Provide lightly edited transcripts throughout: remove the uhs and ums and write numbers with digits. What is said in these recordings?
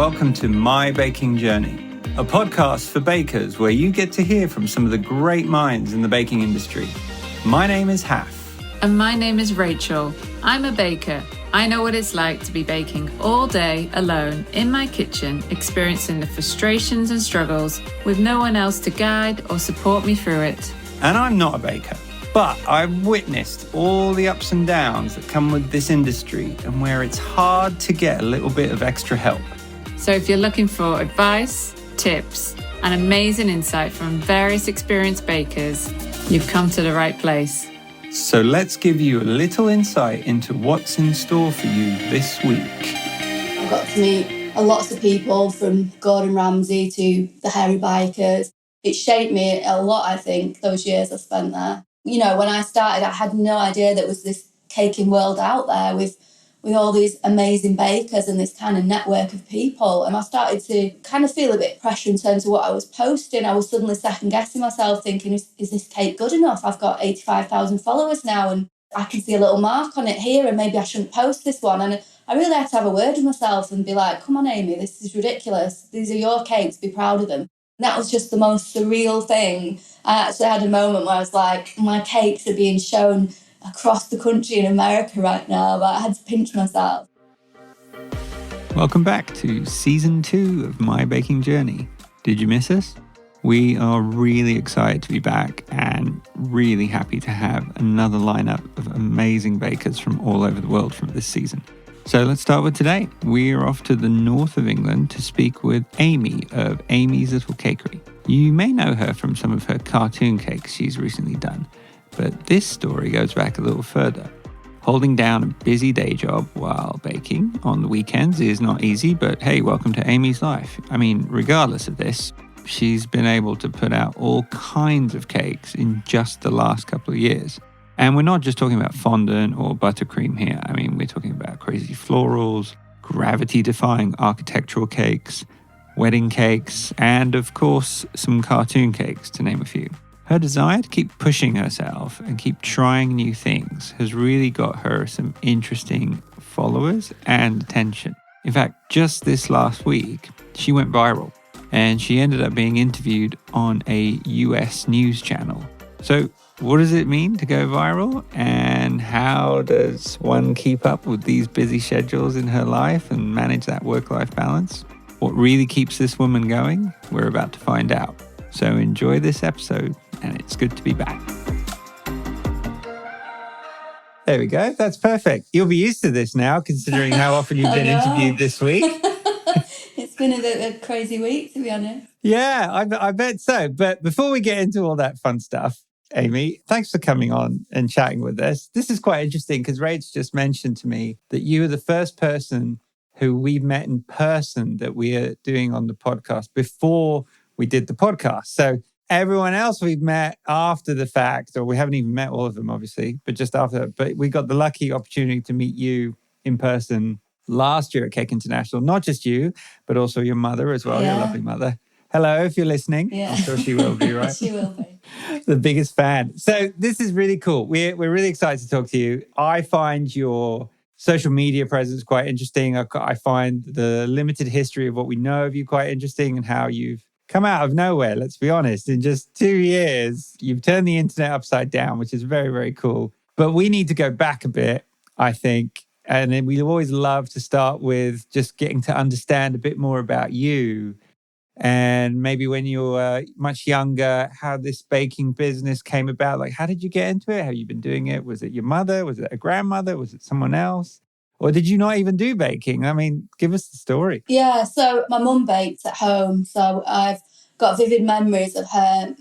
welcome to My Baking Journey, a podcast for bakers where you get to hear from some of the great minds in the baking industry. My name is Haf. And my name is Rachel. I'm a baker. I know what it's like to be baking all day alone in my kitchen, experiencing the frustrations and struggles with no one else to guide or support me through it. And I'm not a baker, but I've witnessed all the ups and downs that come with this industry and where it's hard to get a little bit of extra help. So if you're looking for advice, tips, and amazing insight from various experienced bakers, you've come to the right place. So let's give you a little insight into what's in store for you this week. I got to meet lots of people, from Gordon Ramsay to the hairy bikers. It shaped me a lot, I think, those years I spent there. You know, when I started, I had no idea there was this caking world out there with all these amazing bakers and this kind of network of people. And I started to kind of feel a bit of pressure in terms of what I was posting. I was suddenly second-guessing myself, thinking, is this cake good enough? I've got 85,000 followers now and I can see a little mark on it here and maybe I shouldn't post this one. And I really had to have a word with myself and be like, come on, Amy, this is ridiculous. These are your cakes, be proud of them. And that was just the most surreal thing. I actually had a moment where I was like, my cakes are being shown across the country in America right now, but I had to pinch myself. Welcome back to Season 2 of My Baking Journey. Did you miss us? We are really excited to be back and really happy to have another lineup of amazing bakers from all over the world from this season. So let's start with today. We are off to the north of England to speak with Amy of Amy's Little Cakery. You may know her from some of her cartoon cakes she's recently done. But this story goes back a little further. Holding down a busy day job while baking on the weekends is not easy, but hey, welcome to Amy's life. I mean, regardless of this, she's been able to put out all kinds of cakes in just the last couple of years. And we're not just talking about fondant or buttercream here. I mean, we're talking about crazy florals, gravity-defying architectural cakes, wedding cakes, and of course, some cartoon cakes, to name a few. Her desire to keep pushing herself and keep trying new things has really got her some interesting followers and attention. In fact, just this last week, she went viral and she ended up being interviewed on a US news channel. So what does it mean to go viral, and how does one keep up with these busy schedules in her life and manage that work-life balance? What really keeps this woman going? We're about to find out. So enjoy this episode, and it's good to be back. There we go. That's perfect. You'll be used to this now, considering how often you've been interviewed this week. It's been a bit of a crazy week, to be honest. Yeah, I bet so. But before we get into all that fun stuff, Amy, thanks for coming on and chatting with us. This is quite interesting because Rach just mentioned to me that you were the first person who we met in person that we are doing on the podcast before we did the podcast. So everyone else we've met after the fact, or we haven't even met all of them, obviously, but just after. But we got the lucky opportunity to meet you in person last year at Cake International. Not just you, but also your mother as well, your lovely mother. Hello, if you're listening. Yeah. I'm sure she will be, right? She will be. The biggest fan. So this is really cool. We're really excited to talk to you. I find your social media presence quite interesting. I find the limited history of what we know of you quite interesting, and how you've come out of nowhere, let's be honest. In just 2 years, you've turned the internet upside down, which is very, very cool. But we need to go back a bit, I think. And then we always love to start with just getting to understand a bit more about you. And maybe when you were much younger, how this baking business came about. Like, how did you get into it? Have you been doing it? Was it your mother? Was it a grandmother? Was it someone else? Or did you not even do baking? I mean, give us the story. Yeah, so my mum baked at home. So I've got vivid memories of her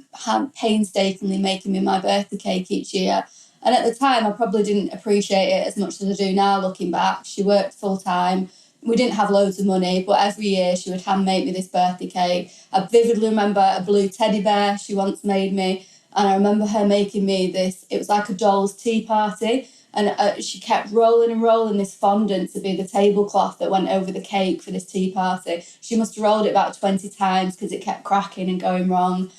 painstakingly making me my birthday cake each year. And at the time, I probably didn't appreciate it as much as I do now, looking back. She worked full time. We didn't have loads of money, but every year she would hand make me this birthday cake. I vividly remember a blue teddy bear she once made me. And I remember her making me this, it was like a doll's tea party. And she kept rolling and rolling this fondant to be the tablecloth that went over the cake for this tea party. She must have rolled it about 20 times because it kept cracking and going wrong.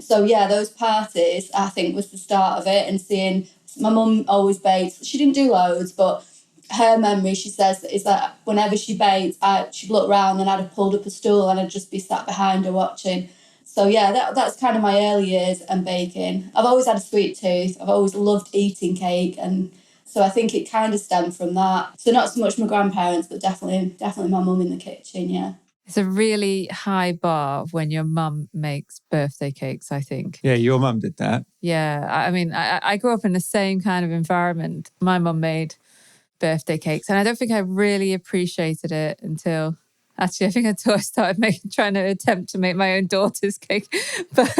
So yeah, those parties, I think, was the start of it. And seeing my mum always baked. She didn't do loads, but her memory, she says, is that whenever she baked, she'd look round and I'd have pulled up a stool and I'd just be sat behind her watching. So yeah, that's kind of my early years and baking. I've always had a sweet tooth. I've always loved eating cake, and so I think it kind of stemmed from that. So not so much my grandparents, but definitely my mum in the kitchen, yeah. It's a really high bar when your mum makes birthday cakes, I think. Yeah, your mum did that. Yeah, I mean, I grew up in the same kind of environment. My mum made birthday cakes, and I don't think I really appreciated it until... Actually, I think until I started trying to attempt to make my own daughter's cake. But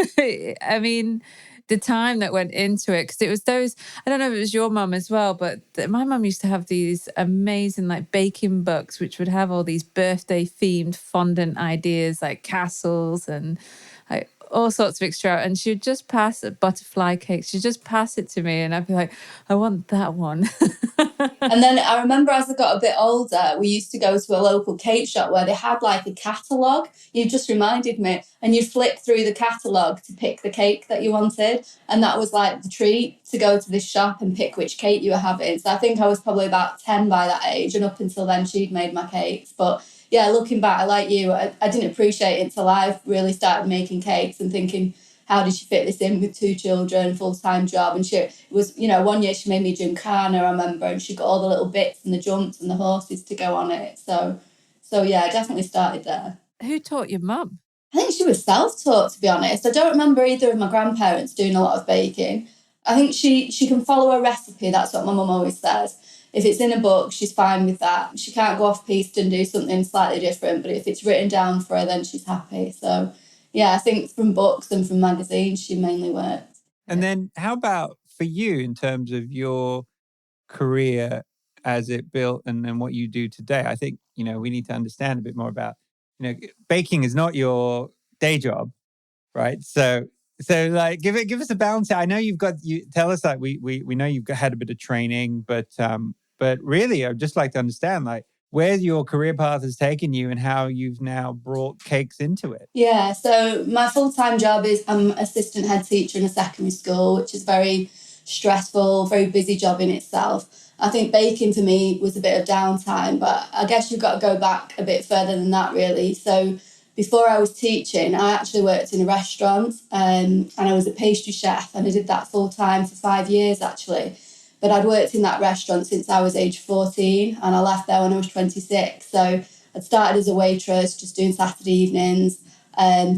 I mean, the time that went into it, because it was those, I don't know if it was your mum as well, but my mum used to have these amazing like baking books, which would have all these birthday themed fondant ideas like castles and like all sorts of extra. And she'd just pass a butterfly cake. She'd just pass it to me and I'd be like, I want that one. And then I remember as I got a bit older, we used to go to a local cake shop where they had like a catalogue. You just reminded me. And you'd flick through the catalogue to pick the cake that you wanted. And that was like the treat, to go to this shop and pick which cake you were having. So I think I was probably about 10 by that age. And up until then, she'd made my cakes. But yeah, looking back, like you, I didn't appreciate it until I really started making cakes and thinking, how did she fit this in with 2 children, full-time job? And she was, one year she made me gymkhana, I remember, and she got all the little bits and the jumps and the horses to go on it. So yeah, I definitely started there. Who taught your mum? I think she was self-taught, to be honest. I don't remember either of my grandparents doing a lot of baking. I think she can follow a recipe. That's what my mum always says. If it's in a book, she's fine with that. She can't go off-piste and do something slightly different, but if it's written down for her, then she's happy. So yeah, I think from books and from magazines, she mainly worked. And then how about for you in terms of your career as it built and then what you do today? I think, we need to understand a bit more about, baking is not your day job, right? So like give us a balance. I know you tell us like we know you've had a bit of training, but really I'd just like to understand like where your career path has taken you and how you've now brought cakes into it. Yeah, so my full-time job is I'm assistant head teacher in a secondary school, which is very stressful, very busy job in itself. I think baking for me was a bit of downtime, but I guess you've got to go back a bit further than that, really. So before I was teaching, I actually worked in a restaurant and I was a pastry chef, and I did that full-time for 5 years, actually. But I'd worked in that restaurant since I was age 14 and I left there when I was 26. So I'd started as a waitress, just doing Saturday evenings,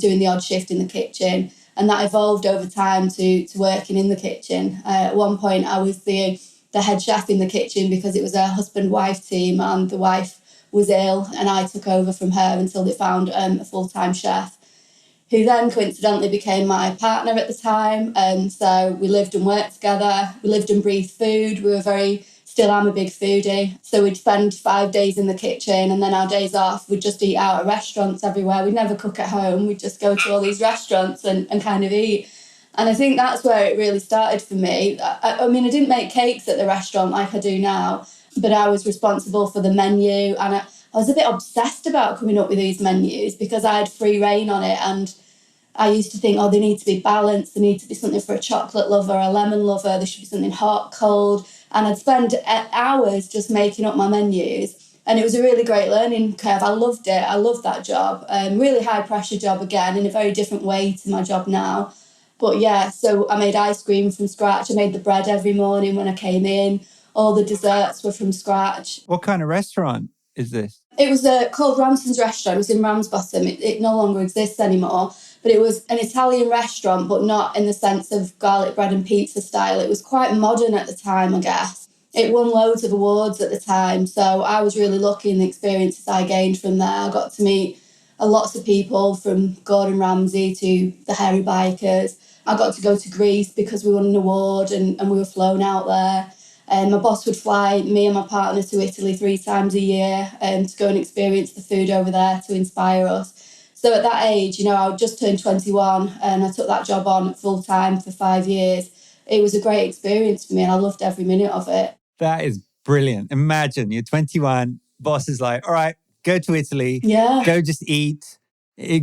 doing the odd shift in the kitchen. And that evolved over time to working in the kitchen. At one point, I was the head chef in the kitchen because it was a husband-wife team and the wife was ill and I took over from her until they found a full-time chef, who then coincidentally became my partner at the time. And so we lived and worked together. We lived and breathed food. Still am a big foodie. So we'd spend 5 days in the kitchen and then our days off, we'd just eat out at restaurants everywhere. We'd never cook at home. We'd just go to all these restaurants and kind of eat. And I think that's where it really started for me. I mean, I didn't make cakes at the restaurant like I do now, but I was responsible for the menu. And I was a bit obsessed about coming up with these menus because I had free reign on it. And I used to think, they need to be balanced. There need to be something for a chocolate lover, a lemon lover. There should be something hot, cold. And I'd spend hours just making up my menus. And it was a really great learning curve. I loved it. I loved that job. Really high pressure job again, in a very different way to my job now. But yeah, so I made ice cream from scratch. I made the bread every morning when I came in. All the desserts were from scratch. What kind of restaurant is this? It was called Ramson's Restaurant. It was in Ramsbottom. It no longer exists anymore. But it was an Italian restaurant, but not in the sense of garlic bread and pizza style. It was quite modern at the time, I guess. It won loads of awards at the time. So I was really lucky in the experiences I gained from there. I got to meet lots of people, from Gordon Ramsay to the hairy bikers. I got to go to Greece because we won an award and we were flown out there. My boss would fly me and my partner to Italy 3 times a year to go and experience the food over there to inspire us. So at that age, I just turned 21 and I took that job on full time for 5 years. It was a great experience for me and I loved every minute of it. That is brilliant. Imagine you're 21, boss is like, all right, go to Italy. Yeah. Go just eat.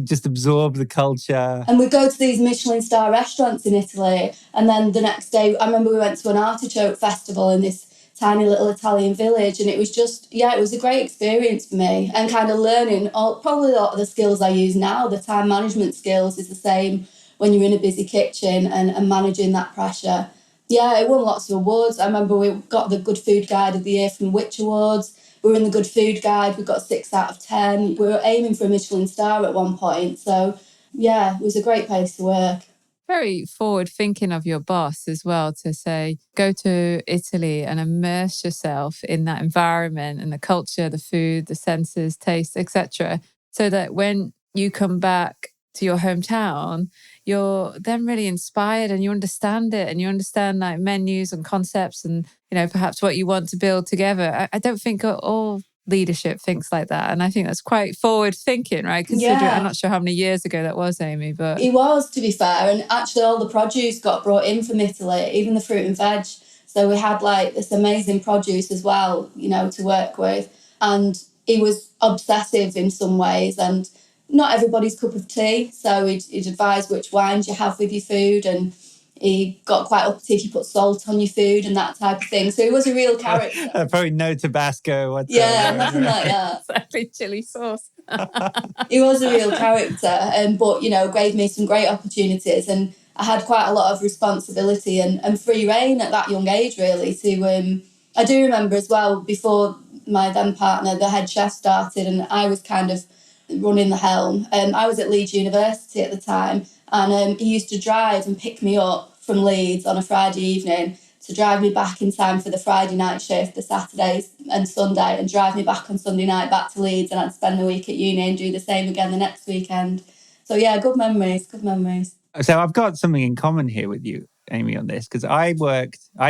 Just absorb the culture. And we'd go to these Michelin star restaurants in Italy. And then the next day, I remember we went to an artichoke festival in this tiny little Italian village. And it was just, it was a great experience for me, and kind of learning probably a lot of the skills I use now. The time management skills is the same when you're in a busy kitchen and managing that pressure. Yeah, it won lots of awards. I remember we got the Good Food Guide of the Year from Which Awards. We were in the Good Food Guide. We got 6 out of 10. We were aiming for a Michelin star at one point. So, yeah, it was a great place to work. Very forward thinking of your boss as well, to say, go to Italy and immerse yourself in that environment and the culture, the food, the senses, taste, etc. So that when you come back to your hometown, you're then really inspired and you understand it, and you understand like menus and concepts and, perhaps what you want to build together. I don't think all leadership thinks like that. And I think that's quite forward thinking, right? Considering, I'm not sure how many years ago that was, Amy, but... It was, to be fair. And actually all the produce got brought in from Italy, even the fruit and veg. So we had like this amazing produce as well, to work with. And he was obsessive in some ways, and not everybody's cup of tea. So he'd advise which wines you have with your food, and he got quite uppity if you put salt on your food and that type of thing. So he was a real character. Probably no Tabasco whatsoever. Yeah, nothing like that. Exactly, chili sauce. He was a real character, but, gave me some great opportunities, and I had quite a lot of responsibility and free reign at that young age, really. I do remember as well, before my then partner, the head chef, started, and I was kind of running the helm. I was at Leeds University at the time, and he used to drive and pick me up from Leeds on a Friday evening to drive me back in time for the Friday night shift, the Saturdays and Sunday, and drive me back on Sunday night back to Leeds, and I'd spend the week at uni and do the same again the next weekend. So yeah, good memories. So I've got something in common here with you, Amy, on this, because I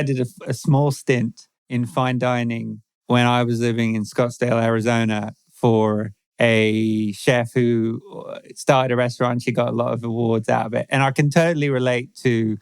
did a small stint in fine dining when I was living in Scottsdale, Arizona, for a chef who started a restaurant. She got a lot of awards out of it. And I can totally relate to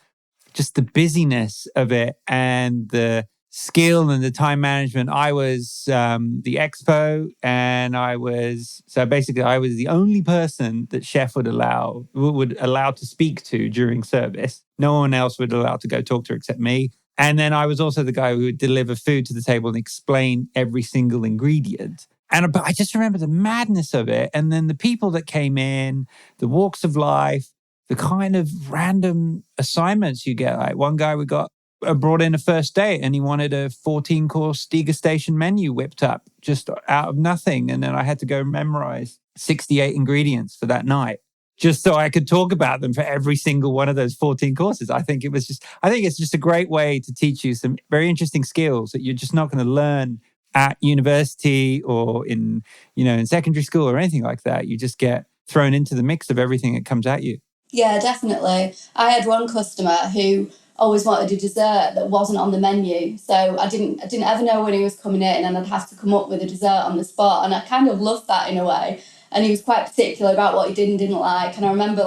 just the busyness of it and the skill and the time management. I was the expo, and I was the only person that chef would allow to speak to during service. No one else would allow to go talk to her except me. And then I was also the guy who would deliver food to the table and explain every single ingredient. But I just remember the madness of it. And then the people that came in, the walks of life, the kind of random assignments you get. Like one guy we got brought in a first date, and he wanted a 14-course degustation menu whipped up just out of nothing. And then I had to go memorize 68 ingredients for that night, just so I could talk about them for every single one of those 14 courses. I think it's just a great way to teach you some very interesting skills that you're just not going to learn at university or in secondary school or anything like that. You just get thrown into the mix of everything that comes at you. Yeah, definitely. I had one customer who always wanted a dessert that wasn't on the menu. So I didn't ever know when he was coming in, and I'd have to come up with a dessert on the spot. And I kind of loved that in a way. And he was quite particular about what he did and didn't like. And I remember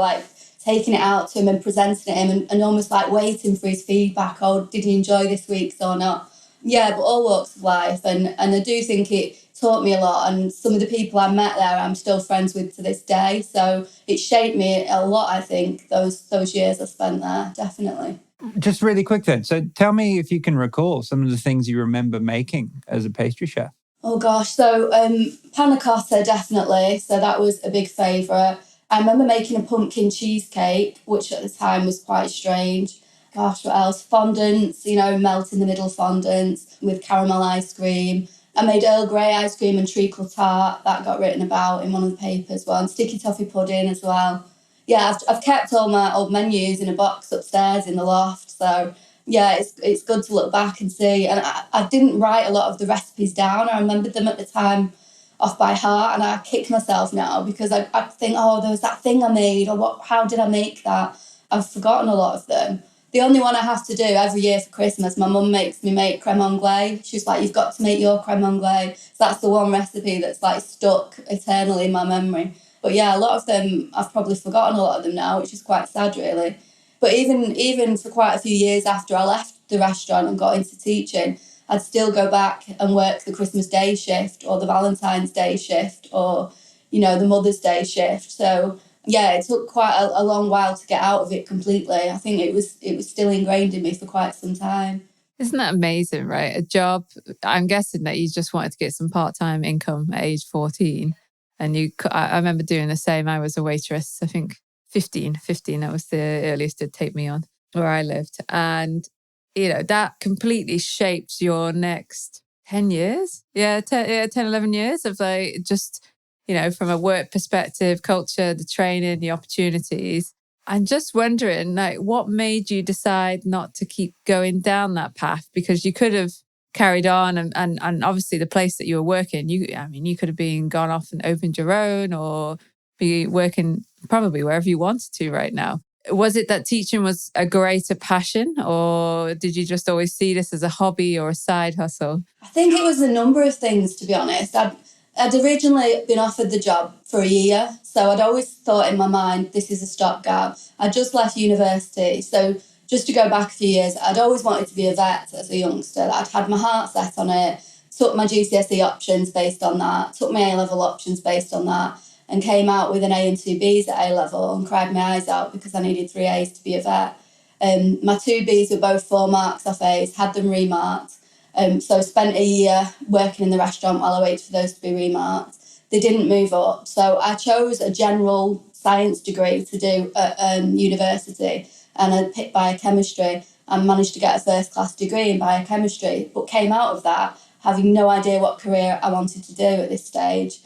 taking it out to him and presenting it to him, and almost waiting for his feedback. Oh, did he enjoy this week's or not? Yeah, but all walks of life. And I do think it taught me a lot. And some of the people I met there, I'm still friends with to this day. So it shaped me a lot, I think, those years I spent there, definitely. Just really quick then. So tell me if you can recall some of the things you remember making as a pastry chef. Oh, gosh. So panna cotta, definitely. So that was a big favourite. I remember making a pumpkin cheesecake, which at the time was quite strange. Gosh, what else? Fondants, melt in the middle fondants with caramel ice cream. I made Earl Grey ice cream and treacle tart. That got written about in one of the papers. Well, and sticky toffee pudding as well. Yeah, I've kept all my old menus in a box upstairs in the loft. So, yeah, it's good to look back and see. And I didn't write a lot of the recipes down. I remembered them at the time off by heart, and I kick myself now because I think, oh, there was that thing I made, or how did I make that? I've forgotten a lot of them. The only one I have to do every year for Christmas, my mum makes me make creme anglaise. She's like, you've got to make your creme anglaise. So that's the one recipe that's stuck eternally in my memory. But yeah, a lot of them, I've probably forgotten a lot of them now, which is quite sad, really. But even for quite a few years after I left the restaurant and got into teaching, I'd still go back and work the Christmas Day shift or the Valentine's Day shift or, the Mother's Day shift. So yeah, it took quite a long while to get out of it completely. I think it was still ingrained in me for quite some time. Isn't that amazing, right? A job, I'm guessing that you just wanted to get some part-time income at age 14. And I remember doing the same. I was a waitress, I think 15, that was the earliest it'd take me on where I lived. And, that completely shaped your next 10 years. Yeah, 10, 11 years of like just, from a work perspective, culture, the training, the opportunities. I'm just wondering, like, what made you decide not to keep going down that path? Because you could have carried on and obviously the place that you were working, you could have gone off and opened your own or be working probably wherever you wanted to right now. Was it that teaching was a greater passion, or did you just always see this as a hobby or a side hustle? I think it was a number of things, to be honest. I'd originally been offered the job for a year, so I'd always thought in my mind, this is a stopgap. I just left university, so just to go back a few years, I'd always wanted to be a vet as a youngster. I'd had my heart set on it, took my GCSE options based on that, took my A-level options based on that, and came out with an A and two Bs at A-level and cried my eyes out because I needed 3 As to be a vet. My 2 Bs were both 4 marks off A's, had them remarked. So I spent a year working in the restaurant while I waited for those to be remarked. They didn't move up. So I chose a general science degree to do at university, and I picked biochemistry and managed to get a first-class degree in biochemistry, but came out of that having no idea what career I wanted to do at this stage.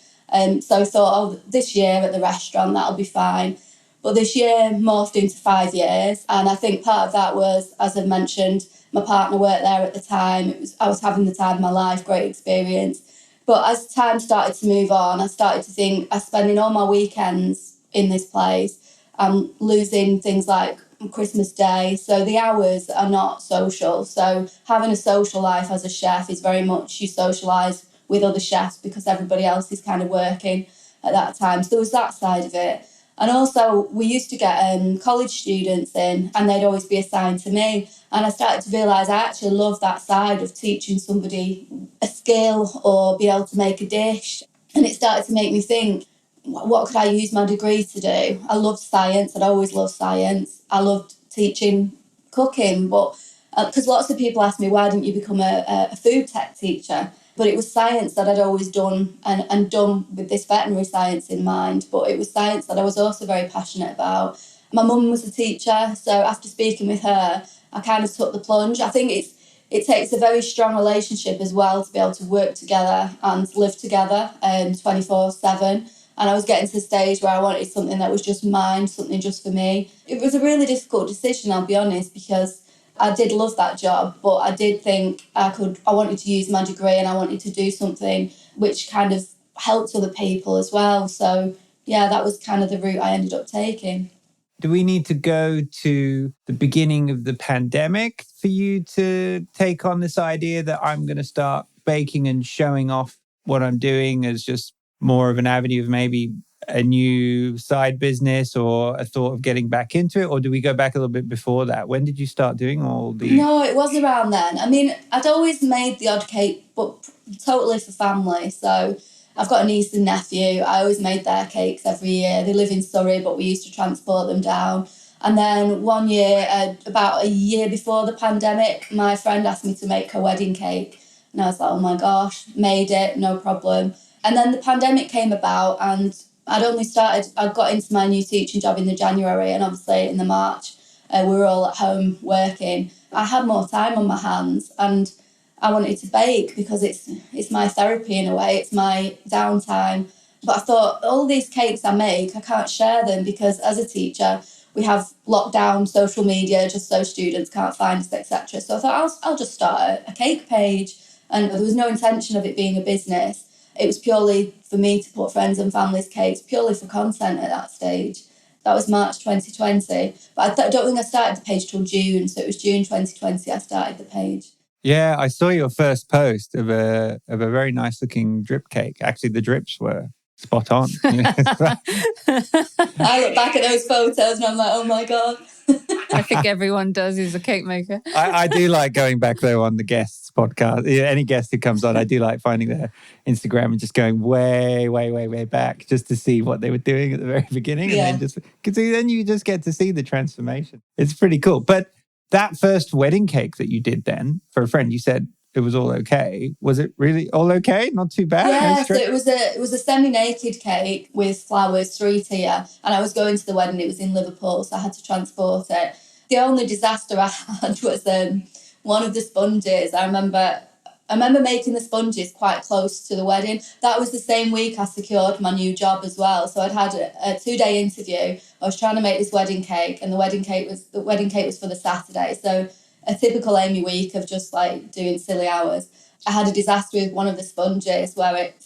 So I thought, this year at the restaurant, that'll be fine. But this year morphed into 5 years, and I think part of that was, as I've mentioned, my partner worked there at the time. I was having the time of my life, great experience. But as time started to move on, I started to think I'm spending all my weekends in this place. I'm losing things like Christmas Day. So the hours are not social. So having a social life as a chef is very much you socialise with other chefs because everybody else is kind of working at that time. So there was that side of it. And also, we used to get college students in, and they'd always be assigned to me. And I started to realise I actually love that side of teaching somebody a skill or be able to make a dish. And it started to make me think, what could I use my degree to do? I loved science. I'd always loved science. I loved teaching cooking, but because lots of people ask me, why didn't you become a food tech teacher? But it was science that I'd always done and done with this veterinary science in mind. But it was science that I was also very passionate about. My mum was a teacher, so after speaking with her, I kind of took the plunge. I think it takes a very strong relationship as well to be able to work together and live together 24/7. And I was getting to the stage where I wanted something that was just mine, something just for me. It was a really difficult decision, I'll be honest, because I did love that job, but I did think I wanted to use my degree and I wanted to do something which kind of helped other people as well. So, yeah, that was kind of the route I ended up taking. Do we need to go to the beginning of the pandemic for you to take on this idea that I'm going to start baking and showing off what I'm doing as just more of an avenue of maybe a new side business or a thought of getting back into it? Or do we go back a little bit before that? When did you start doing all the... No, it was around then. I mean, I'd always made the odd cake, but totally for family. So I've got a niece and nephew. I always made their cakes every year. They live in Surrey, but we used to transport them down. And then one year, about a year before the pandemic, my friend asked me to make her wedding cake. And I was like, oh my gosh, made it, no problem. And then the pandemic came about and I got into my new teaching job in the January, and obviously in the March, we were all at home working. I had more time on my hands and I wanted to bake because it's my therapy in a way, it's my downtime. But I thought, all these cakes I make, I can't share them because as a teacher, we have lockdown social media just so students can't find us, etc. So I thought, I'll just start a cake page. And there was no intention of it being a business. It was purely for me to put friends and family's cakes, purely for content at that stage. That was March 2020. But I don't think I started the page till June. So it was June 2020 I started the page. Yeah, I saw your first post of a very nice looking drip cake. Actually, the drips were spot on. I look back at those photos and I'm like, oh my God. I think everyone does who's a cake maker. I do like going back though on the guests podcast. Any guest who comes on, I do like finding their Instagram and just going way, way, way, way back just to see what they were doing at the very beginning. Yeah. And then you just get to see the transformation. It's pretty cool. But That first wedding cake that you did then for a friend, you said it was all okay. Was it really all okay? Not too bad? Yeah, so it was a semi-naked cake with flowers, 3-tier, and I was going to the wedding. It was in Liverpool, so I had to transport it. The only disaster I had was one of the sponges. I remember making the sponges quite close to the wedding. That was the same week I secured my new job as well. So I'd had a 2-day interview. I was trying to make this wedding cake, and the wedding cake was for the Saturday. So a typical Amy week of just like doing silly hours. I had a disaster with one of the sponges where it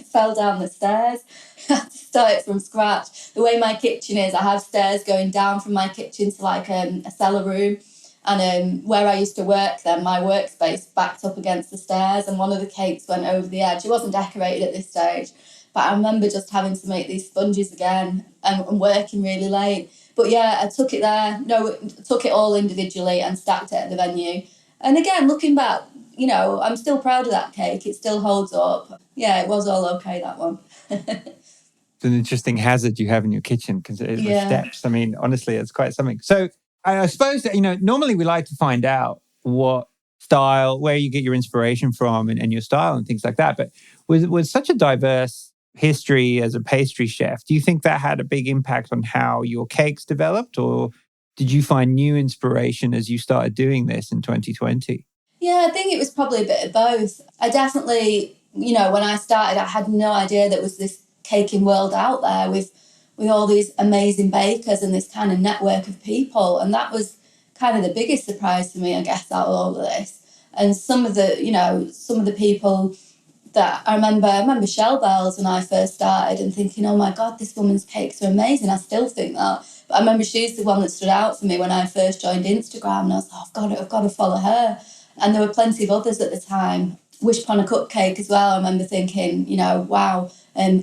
fell down the stairs. I had to start it from scratch. The way my kitchen is, I have stairs going down from my kitchen to like a cellar room. And where I used to work then, my workspace backed up against the stairs, and one of the cakes went over the edge. It wasn't decorated at this stage, but I remember just having to make these sponges again and working really late. But yeah, I took it there. No, took it all individually and stacked it at the venue. And again, looking back, you know, I'm still proud of that cake. It still holds up. Yeah, it was all okay, that one. It's an interesting hazard you have in your kitchen because it is with steps. I mean, honestly, it's quite something. So I suppose that, you know, normally we like to find out what style, where you get your inspiration from and your style and things like that. But with such a diverse history as a pastry chef, do you think that had a big impact on how your cakes developed? Or did you find new inspiration as you started doing this in 2020? Yeah, I think it was probably a bit of both. I definitely, you know, when I started, I had no idea there was this caking world out there with all these amazing bakers and this kind of network of people. And that was kind of the biggest surprise to me, I guess, out of all of this. And some of the people that I remember Shell Bells when I first started and thinking, oh my God, this woman's cakes are amazing. I still think that. But I remember she's the one that stood out for me when I first joined Instagram, and I was like, I've got to follow her. And there were plenty of others at the time. Wish Upon a Cupcake as well. I remember thinking, you know, wow,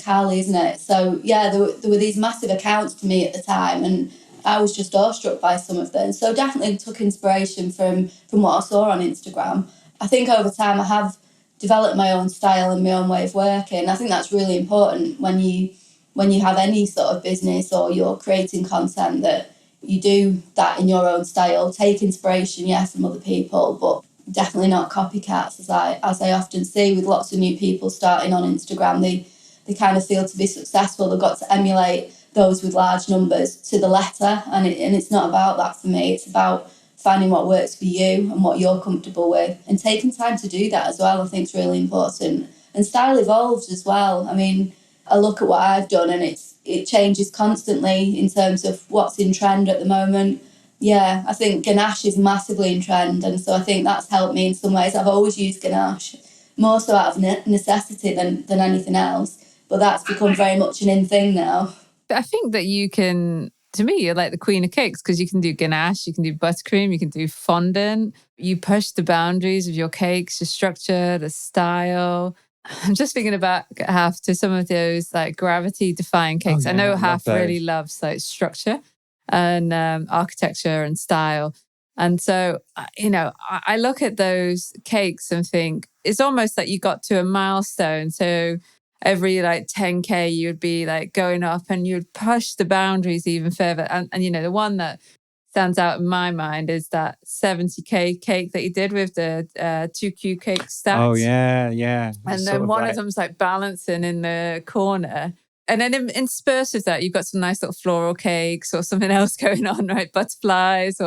Carly, isn't it? So yeah, there were these massive accounts to me at the time, and I was just awestruck by some of them. So definitely took inspiration from what I saw on Instagram. I think over time I have developed my own style and my own way of working. I think that's really important when you have any sort of business or you're creating content, that you do that in your own style. Take inspiration, from other people, but definitely not copycats, as I often see with lots of new people starting on Instagram. They kind of feel to be successful, they've got to emulate those with large numbers to the letter, and it's not about that for me. It's about finding what works for you and what you're comfortable with, and taking time to do that as well, I think is really important. And style evolves as well. I mean, I look at what I've done and it changes constantly in terms of what's in trend at the moment. Yeah, I think ganache is massively in trend, and so I think that's helped me in some ways. I've always used ganache, more so out of necessity than anything else, but that's become very much an in thing now. I think that you can, to me, you're like the queen of cakes because you can do ganache, you can do buttercream, you can do fondant. You push the boundaries of your cakes, the structure, the style. I'm just thinking about after some of those like gravity-defying cakes. I know Half really loves like structure and architecture and style. And so, you know, I look at those cakes and think it's almost like you got to a milestone. So every like 10K, you'd be like going up and you'd push the boundaries even further. And you know, the one that stands out in my mind is that 70K cake that you did with the 2Q cake stacks. Oh, yeah. And then one of them's like balancing in the corner. And then interspersed with that, you've got some nice little floral cakes or something else going on, right? Butterflies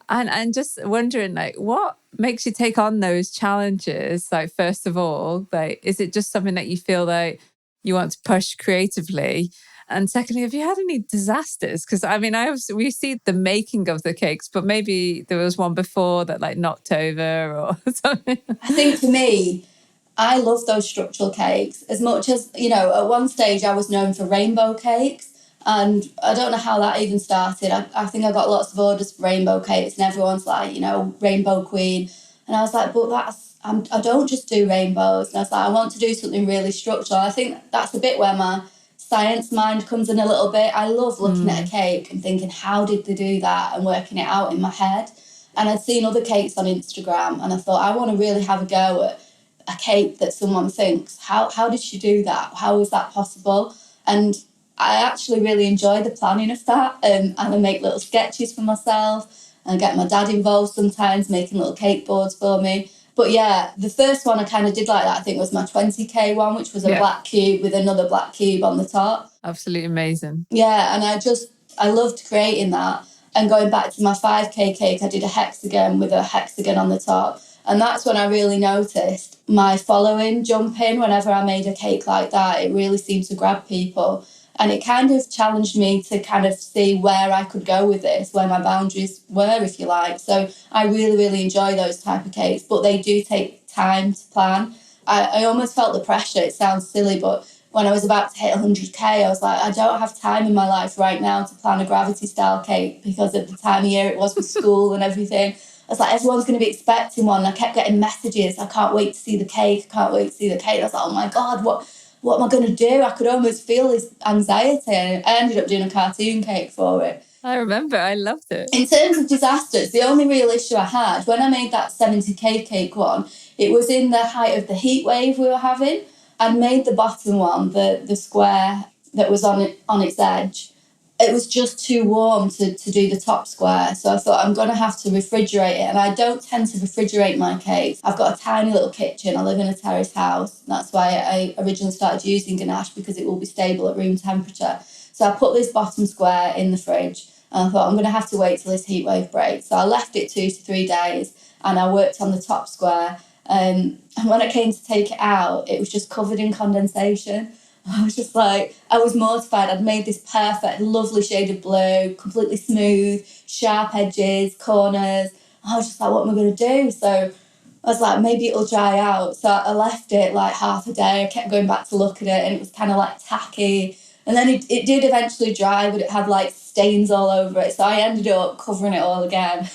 and just wondering, like, what makes you take on those challenges? Like, first of all, like, is it just something that you feel like you want to push creatively? And secondly, have you had any disasters? Because I mean, we see the making of the cakes, but maybe there was one before that like knocked over or something. I think for me, I love those structural cakes as much as, you know, at one stage I was known for rainbow cakes, and I don't know how that even started. I think I got lots of orders for rainbow cakes and everyone's like, you know, rainbow queen. And I was like, but I don't just do rainbows. And I was like, I want to do something really structural. I think that's a bit where my science mind comes in a little bit. I love looking at a cake and thinking, how did they do that, and working it out in my head. And I'd seen other cakes on Instagram and I thought, I want to really have a go at a cake that someone thinks, how did she do that? How is that possible? And I actually really enjoy the planning of that, and I make little sketches for myself. and get my dad involved sometimes, making little cake boards for me. But yeah, the first one I kind of did like that, I think, was my 20k one, which was a black cube with another black cube on the top. Absolutely amazing. Yeah, and I loved creating that. And going back to my 5k cake, I did a hexagon with a hexagon on the top. And that's when I really noticed my following jump in whenever I made a cake like that. It really seemed to grab people. And it kind of challenged me to kind of see where I could go with this, where my boundaries were, if you like. So I really, really enjoy those type of cakes, but they do take time to plan. I almost felt the pressure. It sounds silly, but when I was about to hit 100k, I was like, I don't have time in my life right now to plan a gravity style cake because of the time of year it was with school and everything. I was like, everyone's going to be expecting one. I kept getting messages. I can't wait to see the cake. I can't wait to see the cake. I was like, oh my God, what am I going to do? I could almost feel this anxiety. And I ended up doing a cartoon cake for it. I remember, I loved it. In terms of disasters, the only real issue I had when I made that 70k cake one, it was in the height of the heat wave we were having. I'd made the bottom one, the square that was on its edge. It was just too warm to do the top square. So I thought I'm going to have to refrigerate it. And I don't tend to refrigerate my cakes. I've got a tiny little kitchen. I live in a terrace house. That's why I originally started using ganache, because it will be stable at room temperature. So I put this bottom square in the fridge. And I thought I'm going to have to wait till this heat wave breaks. So I left it 2 to 3 days and I worked on the top square. And when I came to take it out, it was just covered in condensation. I was just like, I was mortified. I'd made this perfect, lovely shade of blue, completely smooth, sharp edges, corners. I was just like, what am I going to do? So I was like, maybe it'll dry out. So I left it like half a day. I kept going back to look at it and it was kind of like tacky. And then it did eventually dry, but it had like stains all over it. So I ended up covering it all again.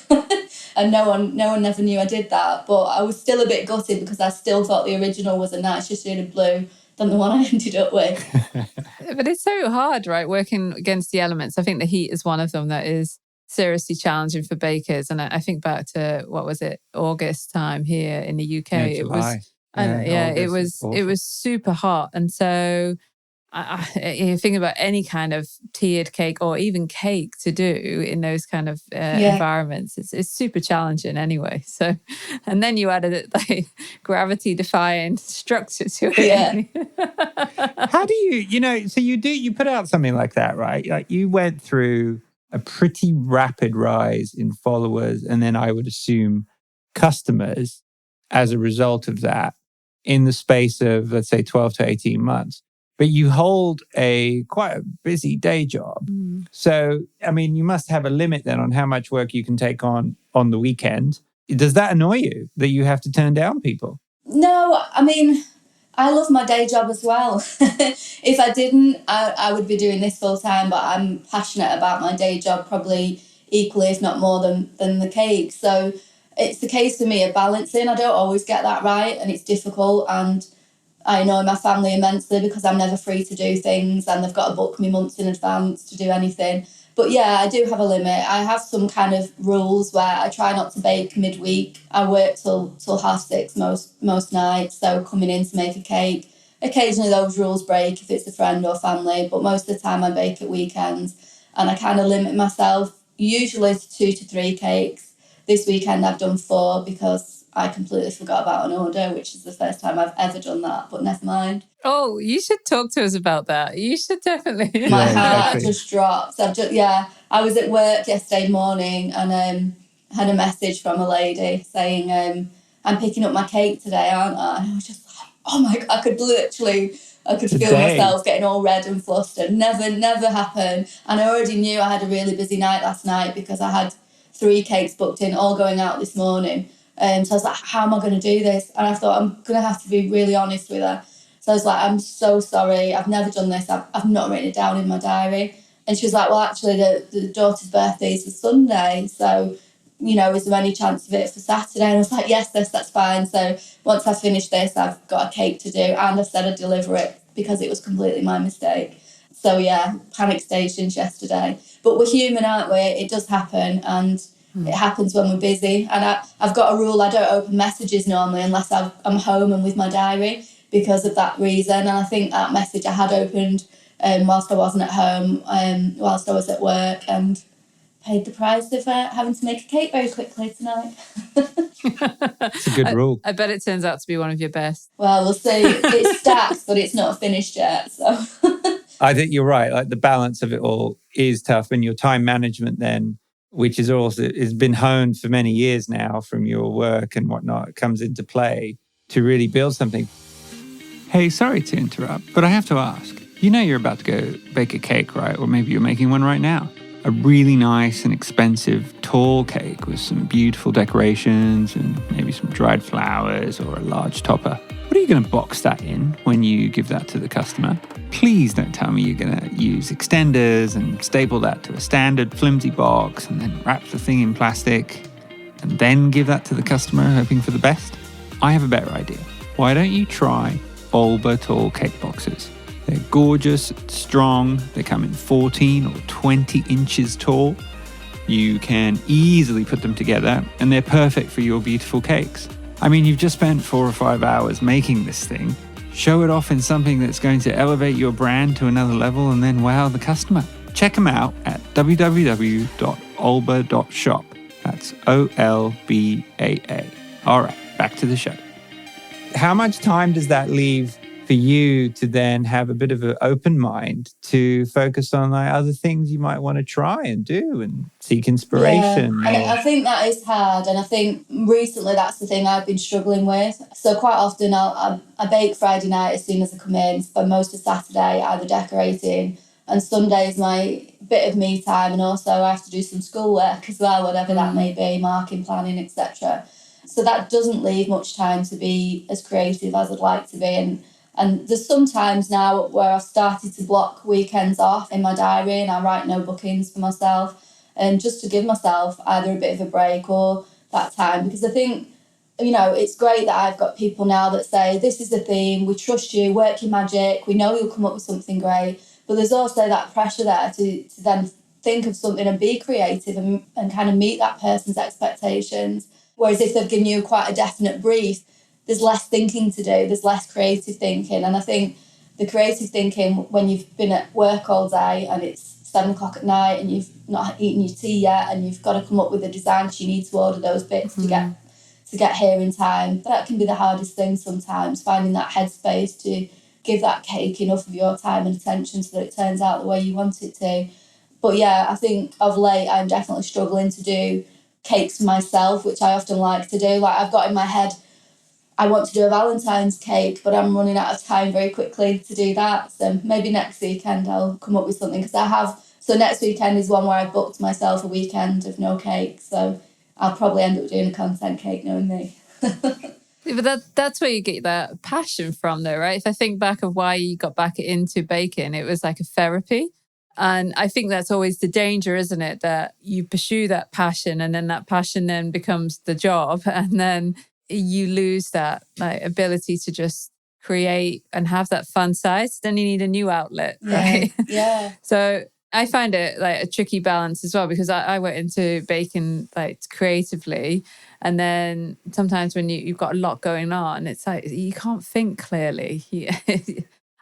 And no one never knew I did that. But I was still a bit gutted because I still thought the original was a nicer shade of blue than the one I ended up with. But it's so hard, right? Working against the elements. I think the heat is one of them that is seriously challenging for bakers. And I think back to, what was it, August time here in the UK. Yeah, July. It was super hot. And so you think about any kind of tiered cake or even cake to do in those kind of environments, it's super challenging anyway. So, and then you added like gravity-defying structure to it. Yeah. How do so you put out something like that, right? Like you went through a pretty rapid rise in followers and then I would assume customers as a result of that in the space of, let's say, 12 to 18 months. But you hold quite a busy day job. Mm. So, I mean, you must have a limit then on how much work you can take on the weekend. Does that annoy you that you have to turn down people? No, I mean, I love my day job as well. If I didn't, I would be doing this full time, but I'm passionate about my day job probably equally, if not more than the cake. So it's the case for me of balancing. I don't always get that right and it's difficult, and I annoy my family immensely because I'm never free to do things and they've got to book me months in advance to do anything. But yeah, I do have a limit. I have some kind of rules where I try not to bake midweek. I work till 6:30 most nights, so coming in to make a cake. Occasionally those rules break if it's a friend or family, but most of the time I bake at weekends and I kind of limit myself usually to 2 to 3 cakes. This weekend I've done 4 because I completely forgot about an order, which is the first time I've ever done that, but never mind. Oh, you should talk to us about that. You should definitely. My heart just drops. I was at work yesterday morning and had a message from a lady saying, I'm picking up my cake today, aren't I? And I was just like, oh my God, I could feel myself getting all red and flustered. Never happened. And I already knew I had a really busy night last night because I had 3 cakes booked in, all going out this morning. So I was like, how am I going to do this? And I thought, I'm going to have to be really honest with her. So I was like, I'm so sorry. I've never done this. I've not written it down in my diary. And she was like, well, actually, the daughter's birthday is a Sunday. So, is there any chance of it for Saturday? And I was like, yes, that's fine. So once I finish this, I've got a cake to do. And I've said I'd deliver it because it was completely my mistake. So, yeah, panic stage since yesterday. But we're human, aren't we? It does happen. And it happens when we're busy. And I've got a rule, I don't open messages normally unless I'm home and with my diary because of that reason. And I think that message I had opened whilst I wasn't at home, whilst I was at work, and paid the price of having to make a cake very quickly tonight. It's a good rule. I bet it turns out to be one of your best. Well, we'll see. It's stacked, but it's not finished yet. So I think you're right. Like the balance of it all is tough, and your time management then, which is also has been honed for many years now from your work and whatnot, comes into play to really build something. Hey, sorry to interrupt, but I have to ask. You know you're about to go bake a cake, right? Or maybe you're making one right now. A really nice and expensive tall cake with some beautiful decorations and maybe some dried flowers or a large topper. What are you going to box that in when you give that to the customer? Please don't tell me you're going to use extenders and staple that to a standard flimsy box and then wrap the thing in plastic and then give that to the customer hoping for the best. I have a better idea. Why don't you try Alba tall cake boxes? They're gorgeous, strong, they come in 14 or 20 inches tall. You can easily put them together and they're perfect for your beautiful cakes. I mean, you've just spent 4 or 5 hours making this thing. Show it off in something that's going to elevate your brand to another level and then wow the customer. Check them out at www.olba.shop. That's OLBAA. All right, back to the show. How much time does that leave for you to then have a bit of an open mind to focus on like other things you might want to try and do and seek inspiration? Yeah, and I think that is hard. And I think recently that's the thing I've been struggling with. So quite often I bake Friday night as soon as I come in, spend most of Saturday either decorating, and Sunday is my bit of me time, and also I have to do some schoolwork as well, whatever that may be, marking, planning, etc. So that doesn't leave much time to be as creative as I'd like to be. And there's some times now where I've started to block weekends off in my diary and I write no bookings for myself, and just to give myself either a bit of a break or that time. Because I think, you know, it's great that I've got people now that say, this is the theme, we trust you, work your magic, we know you'll come up with something great. But there's also that pressure there to then think of something and be creative and kind of meet that person's expectations. Whereas if they've given you quite a definite brief, there's less thinking to do, there's less creative thinking. And I think the creative thinking, when you've been at work all day and it's 7 o'clock at night and you've not eaten your tea yet and you've got to come up with a design because you need to order those bits to get here in time, that can be the hardest thing sometimes, finding that headspace to give that cake enough of your time and attention so that it turns out the way you want it to. But yeah, I think of late I'm definitely struggling to do cakes for myself, which I often like to do. Like I've got in my head, I want to do a Valentine's cake, but I'm running out of time very quickly to do that. So maybe next weekend I'll come up with something, because so next weekend is one where I've booked myself a weekend of no cake. So I'll probably end up doing a content cake, knowing me. Yeah, but that's where you get that passion from though, right? If I think back of why you got back into baking, it was like a therapy. And I think that's always the danger, isn't it? That you pursue that passion and then that passion then becomes the job, and then you lose that like ability to just create and have that fun side. Then you need a new outlet, right? Yeah. So I find it like a tricky balance as well, because I went into baking like creatively, and then sometimes when you've got a lot going on, it's like you can't think clearly.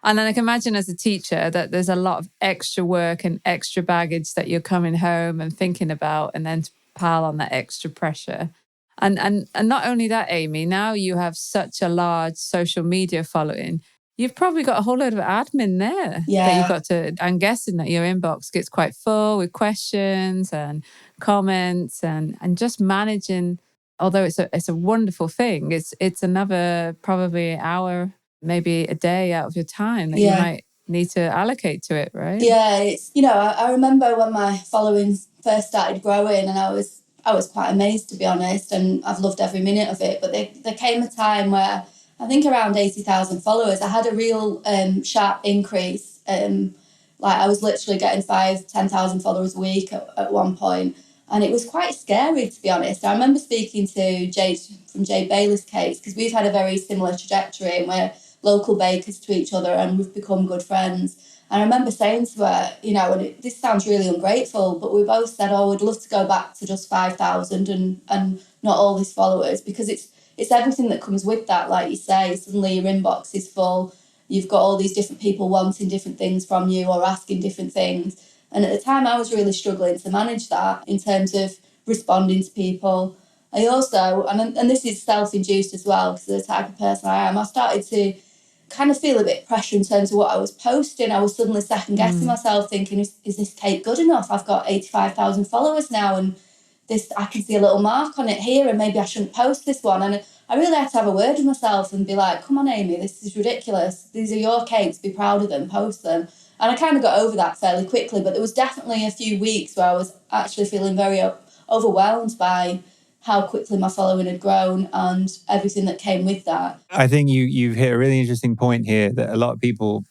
And then I can imagine as a teacher that there's a lot of extra work and extra baggage that you're coming home and thinking about, and then to pile on that extra pressure. And not only that, Amy, now you have such a large social media following. You've probably got a whole load of admin there that you've got to. I'm guessing that your inbox gets quite full with questions and comments and just managing. Although it's a wonderful thing, it's another probably hour, maybe a day out of your time that you might need to allocate to it, right? Yeah, it's, you know, I remember when my following first started growing, and I was quite amazed, to be honest, and I've loved every minute of it. But there came a time where I think around 80,000 followers, I had a real sharp increase. Like I was literally getting 10,000 followers a week at one point. And it was quite scary, to be honest. I remember speaking to Jade from Jade Bailey's Cakes, because we've had a very similar trajectory and we're local bakers to each other and we've become good friends. And I remember saying to her, you know, and this sounds really ungrateful, but we both said, oh, we'd love to go back to just 5,000 and not all these followers, because it's everything that comes with that. Like you say, suddenly your inbox is full. You've got all these different people wanting different things from you or asking different things. And at the time, I was really struggling to manage that in terms of responding to people. I also, and this is self-induced as well, because of the type of person I am, I started to kind of feel a bit of pressure in terms of what I was posting. I was suddenly second-guessing myself, thinking, is this cake good enough? I've got 85,000 followers now, and this, I can see a little mark on it here, and maybe I shouldn't post this one. And I really had to have a word with myself and be like, come on, Amy, this is ridiculous. These are your cakes, be proud of them, post them. And I kind of got over that fairly quickly, but there was definitely a few weeks where I was actually feeling very overwhelmed by how quickly my following had grown and everything that came with that. I think you've hit a really interesting point here that a lot of people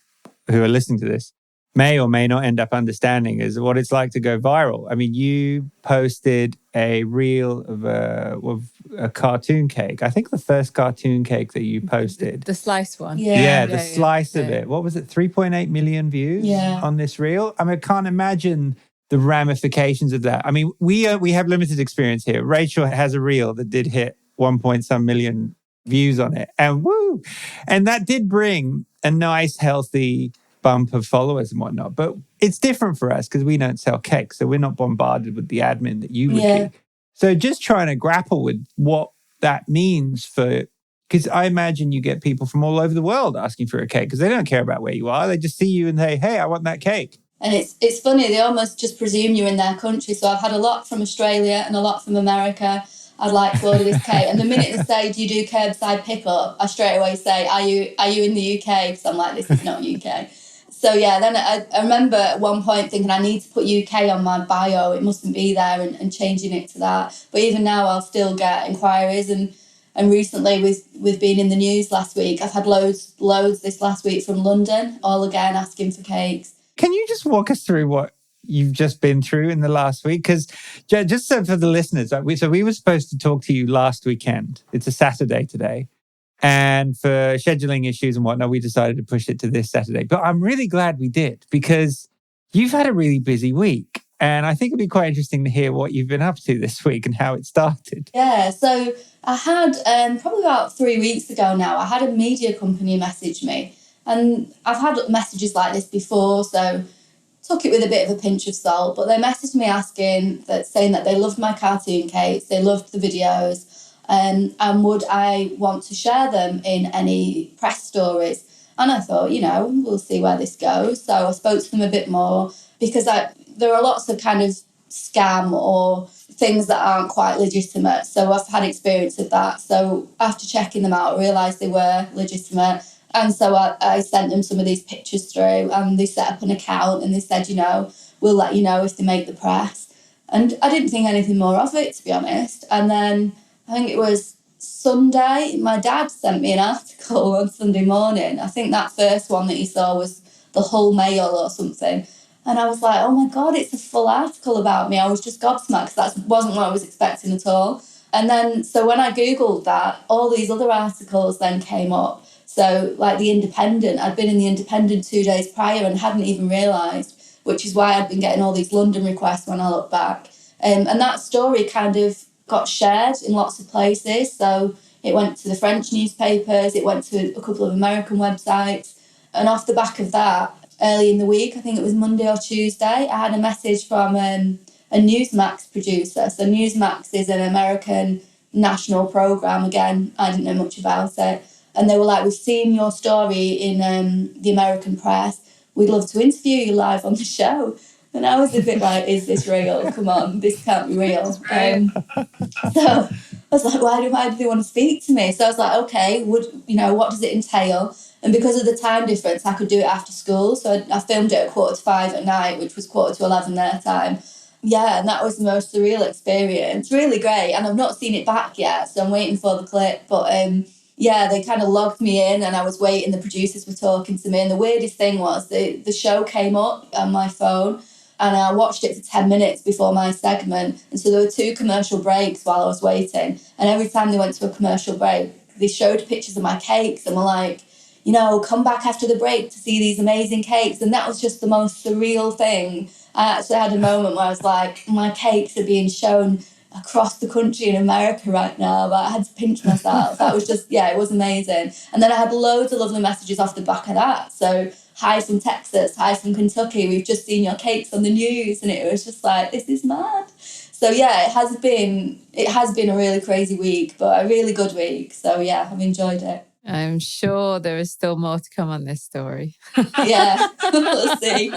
who are listening to this may or may not end up understanding is what it's like to go viral. I mean, you posted a reel of a cartoon cake. I think the first cartoon cake that you posted. The slice one. Yeah. The slice of it. What was it? 3.8 million views on this reel? I mean, I can't imagine the ramifications of that. I mean, we have limited experience here. Rachel has a reel that did hit 1 million views on it. And woo! And that did bring a nice, healthy bump of followers and whatnot. But it's different for us because we don't sell cakes. So we're not bombarded with the admin that you would be. So just trying to grapple with what that means for, because I imagine you get people from all over the world asking for a cake because they don't care about where you are. They just see you and say, hey, I want that cake. And it's funny, they almost just presume you're in their country. So I've had a lot from Australia and a lot from America. I'd like to order this cake. And the minute they say, do you do curbside pickup? I straight away say, are you in the UK? Because I'm like, this is not UK. So yeah, then I remember at one point thinking I need to put UK on my bio. It mustn't be there, and changing it to that. But even now I'll still get inquiries. And recently with being in the news last week, I've had loads this last week from London, all again asking for cakes. Can you just walk us through what you've just been through in the last week? Because just so for the listeners, we were supposed to talk to you last weekend. It's a Saturday today. And for scheduling issues and whatnot, we decided to push it to this Saturday. But I'm really glad we did because you've had a really busy week. And I think it'd be quite interesting to hear what you've been up to this week and how it started. Yeah, so I had probably about 3 weeks ago now, I had a media company message me. And I've had messages like this before, so took it with a bit of a pinch of salt. But they messaged me saying that they loved my cartoon cakes, they loved the videos, and would I want to share them in any press stories. And I thought, we'll see where this goes. So I spoke to them a bit more because there are lots of kind of scam or things that aren't quite legitimate. So I've had experience of that. So after checking them out, I realised they were legitimate. And so I sent them some of these pictures through and they set up an account and they said, we'll let you know if they make the press. And I didn't think anything more of it, to be honest. And then I think it was Sunday, my dad sent me an article on Sunday morning. I think that first one that he saw was the Hull Mail or something. And I was like, oh my God, it's a full article about me. I was just gobsmacked because that wasn't what I was expecting at all. And then, so when I Googled that, all these other articles then came up. So like The Independent, I'd been in The Independent 2 days prior and hadn't even realised, which is why I'd been getting all these London requests when I look back. And that story kind of got shared in lots of places. So it went to the French newspapers, it went to a couple of American websites. And off the back of that, early in the week, I think it was Monday or Tuesday, I had a message from a Newsmax producer. So Newsmax is an American national programme. Again, I didn't know much about it. And they were like, we've seen your story in the American press. We'd love to interview you live on the show. And I was a bit like, is this real? Come on, this can't be real. So I was like, why do they want to speak to me? So I was like, okay, what does it entail? And because of the time difference, I could do it after school. So I filmed it at 4:45 at night, which was 11:15 their time. Yeah, and that was the most surreal experience. Really great. And I've not seen it back yet, so I'm waiting for the clip. But yeah, they kind of logged me in and I was waiting. The producers were talking to me. And the weirdest thing was the show came up on my phone and I watched it for 10 minutes before my segment. And so there were 2 commercial breaks while I was waiting. And every time they went to a commercial break, they showed pictures of my cakes and were like, come back after the break to see these amazing cakes. And that was just the most surreal thing. I actually had a moment where I was like, my cakes are being shown across the country in America right now, but I had to pinch myself. That was just, it was amazing. And then I had loads of lovely messages off the back of that. So, hi from Texas, hi from Kentucky, we've just seen your cakes on the news. And it was just like, this is mad. So it has been a really crazy week, but a really good week. So I've enjoyed it. I'm sure there is still more to come on this story. Yeah, we'll see.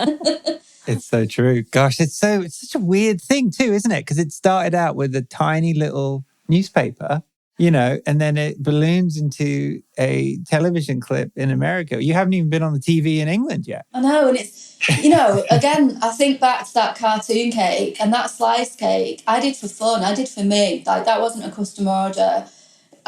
It's so true. Gosh, it's such a weird thing too, isn't it? Because it started out with a tiny little newspaper, and then it balloons into a television clip in America. You haven't even been on the TV in England yet. I know, and it's, again, I think back to that cartoon cake and that slice cake. I did for fun. I did for me. Like, that wasn't a customer order.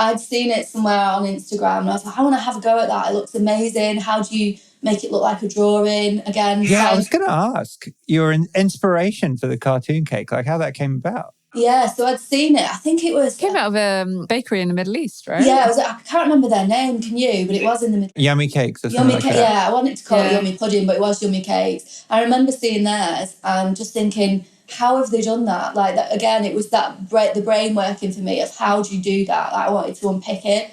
I'd seen it somewhere on Instagram and I was like, I want to have a go at that. It looks amazing. How do you make it look like a drawing again? Yeah, I was going to ask your inspiration for the cartoon cake, like how that came about. Yeah, so I'd seen it. I think it came out of a bakery in the Middle East, right? Yeah, I can't remember their name, can you? But it was in the Middle East. Yummy Cakes or something like that. Yeah, I wanted to call it Yummy Pudding, but it was Yummy Cakes. I remember seeing theirs and just thinking, how have they done that? Like, that, again, it was the brain working for me of how do you do that? Like, I wanted to unpick it.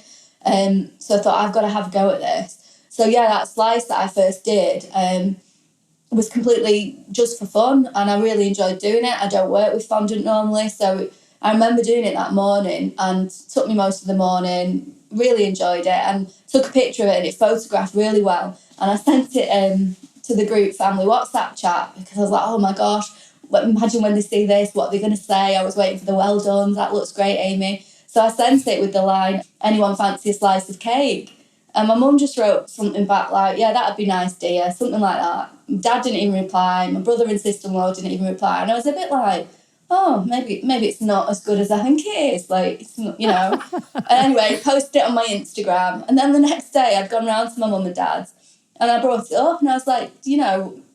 So I thought, I've got to have a go at this. So that slice that I first did was completely just for fun, and I really enjoyed doing it. I don't work with fondant normally, so I remember doing it that morning and took me most of the morning, really enjoyed it, and took a picture of it, and it photographed really well. And I sent it to the group family WhatsApp chat because I was like, oh my gosh, imagine when they see this, what they're going to say. I was waiting for the well done. That looks great, Amy. So I sent it with the line, anyone fancy a slice of cake? And my mum just wrote something back like, yeah, that'd be nice, dear, something like that. Dad didn't even reply. My brother and sister-in-law didn't even reply. And I was a bit like, oh, maybe it's not as good as I think it is. Like, it's not, Anyway, posted it on my Instagram. And then the next day I'd gone round to my mum and dad's and I brought it up and I was like, you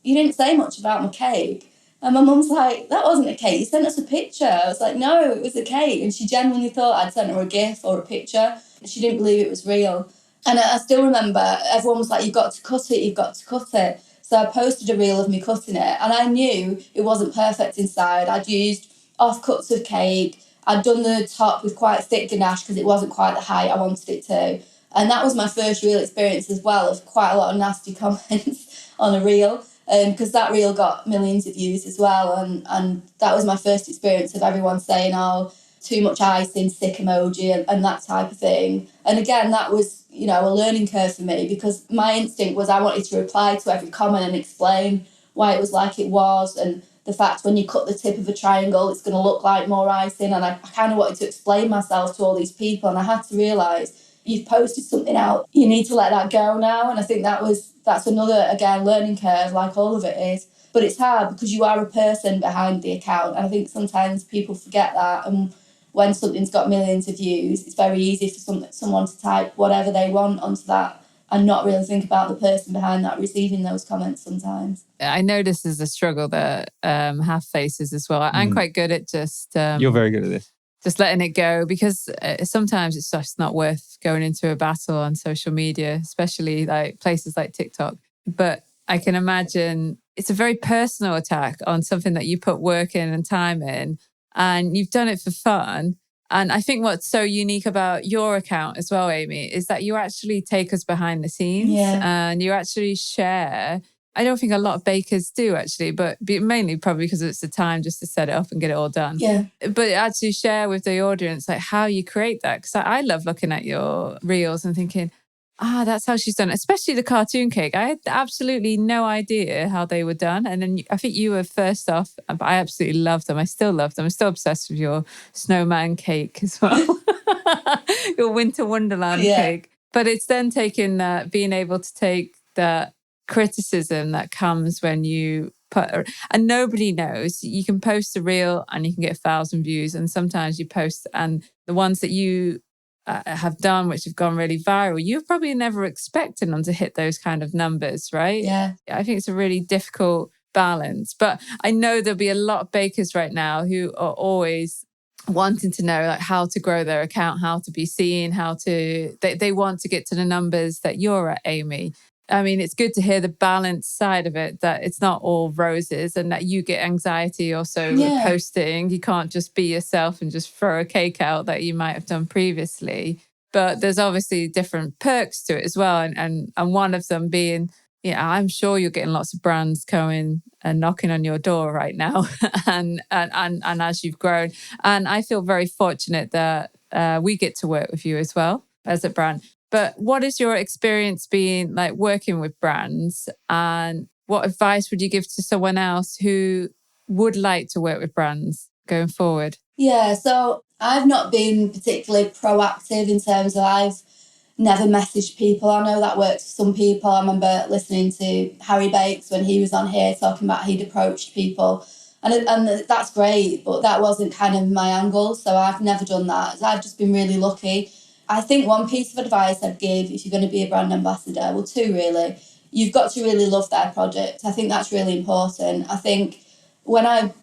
didn't say much about my cake. And my mum's like, that wasn't a cake. You sent us a picture. I was like, no, it was a cake. And she genuinely thought I'd sent her a GIF or a picture. She didn't believe it was real. And I still remember everyone was like, you've got to cut it. So I posted a reel of me cutting it. And I knew it wasn't perfect inside. I'd used off-cuts of cake. I'd done the top with quite thick ganache because it wasn't quite the height I wanted it to. And that was my first real experience as well of quite a lot of nasty comments on a reel. Because that reel got millions of views as well. And that was my first experience of everyone saying, oh, too much icing, sick emoji and that type of thing. And again, that was, a learning curve for me because my instinct was I wanted to reply to every comment and explain why it was like it was and the fact when you cut the tip of a triangle, it's going to look like more icing. And I kind of wanted to explain myself to all these people. And I had to realise you've posted something out, you need to let that go now. And I think that's another, again, learning curve, like all of it is. But it's hard because you are a person behind the account. And I think sometimes people forget that. And when something's got millions of views, it's very easy for someone to type whatever they want onto that and not really think about the person behind that receiving those comments sometimes. I know this is a struggle that Half faces as well. I'm quite good at just... You're very good at this. Just letting it go because sometimes it's just not worth going into a battle on social media, especially like places like TikTok. But I can imagine it's a very personal attack on something that you put work in and time in. And you've done it for fun. And I think what's so unique about your account as well, Amy, is that you actually take us behind the scenes and you actually share. I don't think a lot of bakers do actually, but mainly probably because it's the time just to set it up and get it all done. Yeah. But actually share with the audience like how you create that. Because I love looking at your reels and thinking, that's how she's done it. Especially the cartoon cake. I had absolutely no idea how they were done. And then I think you were first off, but I absolutely loved them. I still love them. I'm still obsessed with your snowman cake as well. Your winter wonderland cake. But it's then taking that, being able to take that criticism that comes when you put, and nobody knows. You can post a reel and you can get 1,000 views. And sometimes you post, and the ones that you have done, which have gone really viral, you've probably never expected them to hit those kind of numbers, right? Yeah. I think it's a really difficult balance. But I know there'll be a lot of bakers right now who are always wanting to know like how to grow their account, how to be seen, they want to get to the numbers that you're at, Amy. I mean, it's good to hear the balanced side of it, that it's not all roses and that you get anxiety also posting. You can't just be yourself and just throw a cake out that you might have done previously. But there's obviously different perks to it as well. And one of them being, I'm sure you're getting lots of brands coming and knocking on your door right now. and as you've grown. And I feel very fortunate that we get to work with you as well as a brand. But what is your experience being like working with brands, and what advice would you give to someone else who would like to work with brands going forward? Yeah, so I've not been particularly proactive in terms of I've never messaged people. I know that works for some people. I remember listening to Harry Bakes when he was on here talking about he'd approached people. And that's great, but that wasn't kind of my angle. So I've never done that. I've just been really lucky. I think one piece of advice I'd give if you're going to be a brand ambassador, well, two really, you've got to really love their product. I think that's really important. I think when I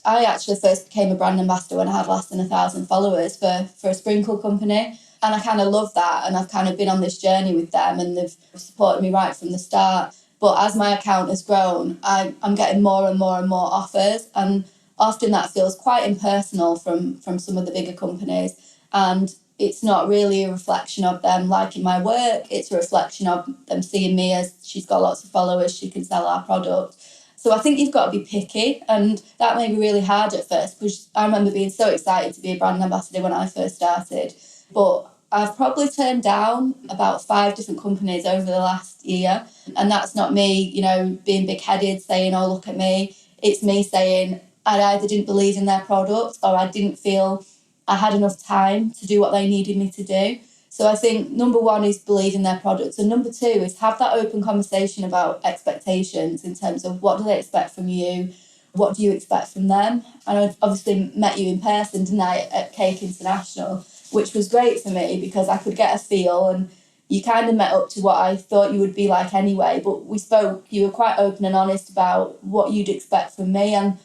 actually first became a brand ambassador when I had less than 1,000 followers for a sprinkle company. And I kind of love that. And I've kind of been on this journey with them and they've supported me right from the start. But as my account has grown, I'm getting more and more and more offers. And often that feels quite impersonal from some of the bigger companies. And it's not really a reflection of them liking my work. It's a reflection of them seeing me as she's got lots of followers, she can sell our product. So I think you've got to be picky. And that may be really hard at first, because I remember being so excited to be a brand ambassador when I first started. But I've probably turned down about 5 different companies over the last year. And that's not me, being big-headed, saying, oh, look at me. It's me saying I either didn't believe in their product or I didn't feel I had enough time to do what they needed me to do. So I think number one is believe in their products. And number two is have that open conversation about expectations in terms of what do they expect from you? What do you expect from them? And I've obviously met you in person tonight at Cake International, which was great for me because I could get a feel and you kind of met up to what I thought you would be like anyway. But we spoke, you were quite open and honest about what you'd expect from me and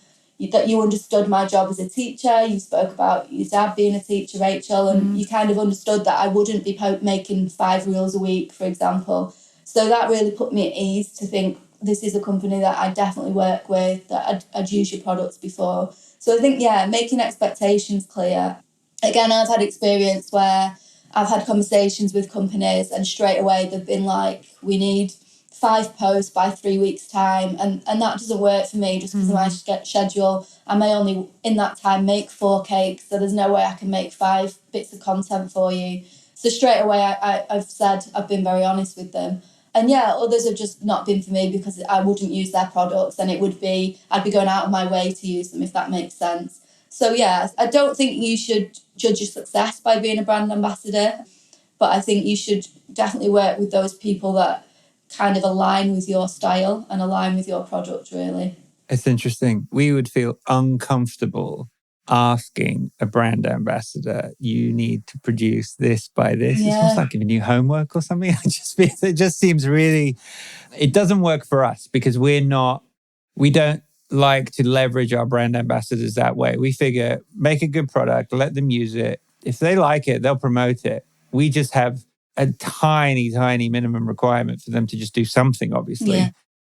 that you understood my job as a teacher. You spoke about your dad being a teacher, Rachel, and you kind of understood that I wouldn't be making 5 reels a week, for example. So that really put me at ease to think this is a company that I definitely work with, that I'd used your products before. So I think, making expectations clear. Again, I've had experience where I've had conversations with companies and straight away they've been like, we need 5 posts by 3 weeks' time. And that doesn't work for me just because of my schedule. I may only, in that time, make 4 cakes. So there's no way I can make 5 bits of content for you. So straight away, I've said, I've been very honest with them. And others have just not been for me because I wouldn't use their products and I'd be going out of my way to use them, if that makes sense. So I don't think you should judge your success by being a brand ambassador, but I think you should definitely work with those people that kind of align with your style and align with your product, really. It's interesting. We would feel uncomfortable asking a brand ambassador, you need to produce this by this. Yeah. It's almost like giving you homework or something. It just seems really, it doesn't work for us because we don't like to leverage our brand ambassadors that way. We figure, make a good product, let them use it. If they like it, they'll promote it. We just have a tiny, tiny minimum requirement for them to just do something, obviously. Yeah.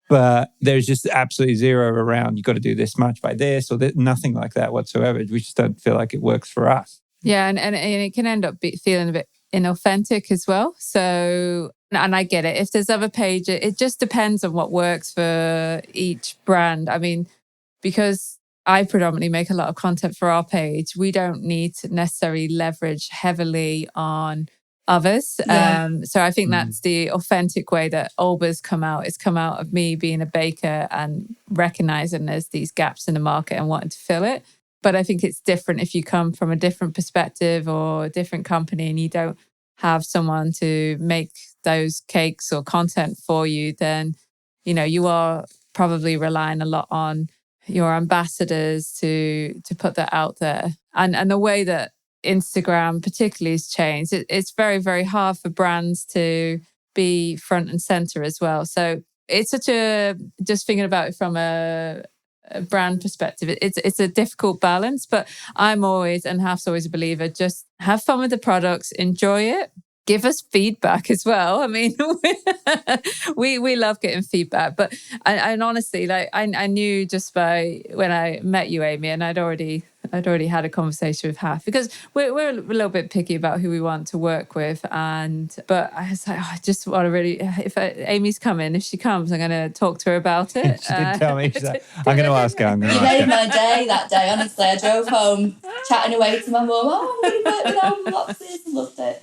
But there's just absolutely zero around, you've got to do this much by this or nothing like that whatsoever. We just don't feel like it works for us. Yeah, and it can end up feeling a bit inauthentic as well. So, and I get it. If there's other pages, it just depends on what works for each brand. I mean, because I predominantly make a lot of content for our page, we don't need to necessarily leverage heavily on others. Yeah. So I think that's the authentic way that Alba's come out. It's come out of me being a baker and recognizing there's these gaps in the market and wanting to fill it. But I think it's different if you come from a different perspective or a different company and you don't have someone to make those cakes or content for you, then, you are probably relying a lot on your ambassadors to put that out there. And the way that Instagram particularly has changed, it's very, very hard for brands to be front and center as well. So it's just thinking about it from a brand perspective, it's a difficult balance, but I'm always, and Half's always a believer, just have fun with the products, enjoy it. give us feedback as well. I mean, we love getting feedback, but and honestly, like I knew just by when I met you, Amy, and I'd already had a conversation with Half, because we're a little bit picky about who we want to work with, but I was like, I just want to really, if Amy's coming, if she comes, I'm going to talk to her about it. She did tell me. I'm going to ask her. You made my day that day. Honestly, I drove home chatting away to my mum. Oh, I'm going to work with Alma Boxes. I loved it.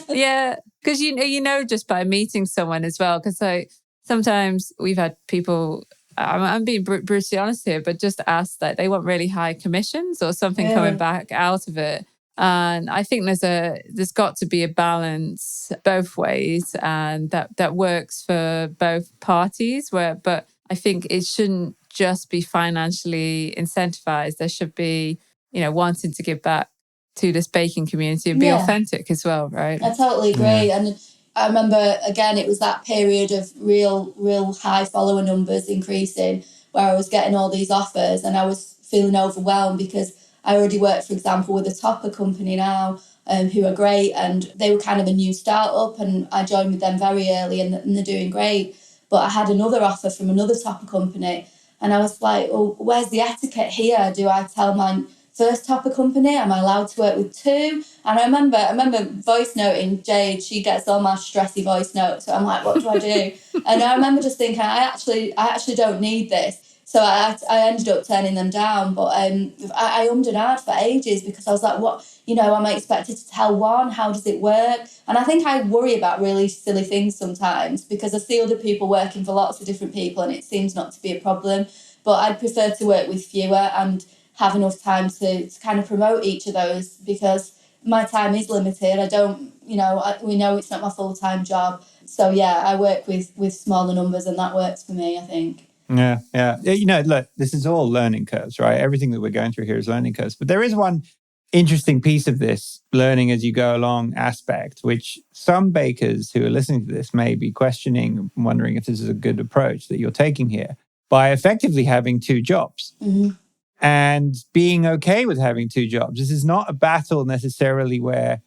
Yeah, because you know just by meeting someone as well, because like sometimes we've had people, I'm being brutally honest here, but just ask that they want really high commissions or something coming back out of it. And I think there's got to be a balance both ways, and that works for both parties. But I think it shouldn't just be financially incentivized. There should be, wanting to give back to this baking community and be authentic as well, right? I totally agree. Yeah. And I remember, again, it was that period of real high follower numbers increasing, where I was getting all these offers and I was feeling overwhelmed, because I already work, for example, with a topper company now, who are great, and they were kind of a new startup, and I joined with them very early, and they're doing great. But I had another offer from another topper company, and I was like, well, where's the etiquette here? Do I tell my first topper company, am I allowed to work with two? And I remember voice noting Jade. She gets all my stressy voice notes, so I'm like, what do I do? And I remember just thinking, I actually don't need this. So I ended up turning them down. But I ummed and ahed for ages, because I was like, what, am I expected to tell one? How does it work? And I think I worry about really silly things sometimes, because I see other people working for lots of different people and it seems not to be a problem. But I'd prefer to work with fewer and have enough time to kind of promote each of those, because my time is limited. I don't, we know it's not my full-time job. So yeah, I work with smaller numbers, and that works for me, I think. Yeah. Look, this is all learning curves, right? Everything that we're going through here is learning curves. But there is one interesting piece of this learning as you go along aspect, which some bakers who are listening to this may be questioning, wondering if this is a good approach that you're taking here, by effectively having two jobs. Mm-hmm. And being okay with having two jobs. This is not a battle necessarily where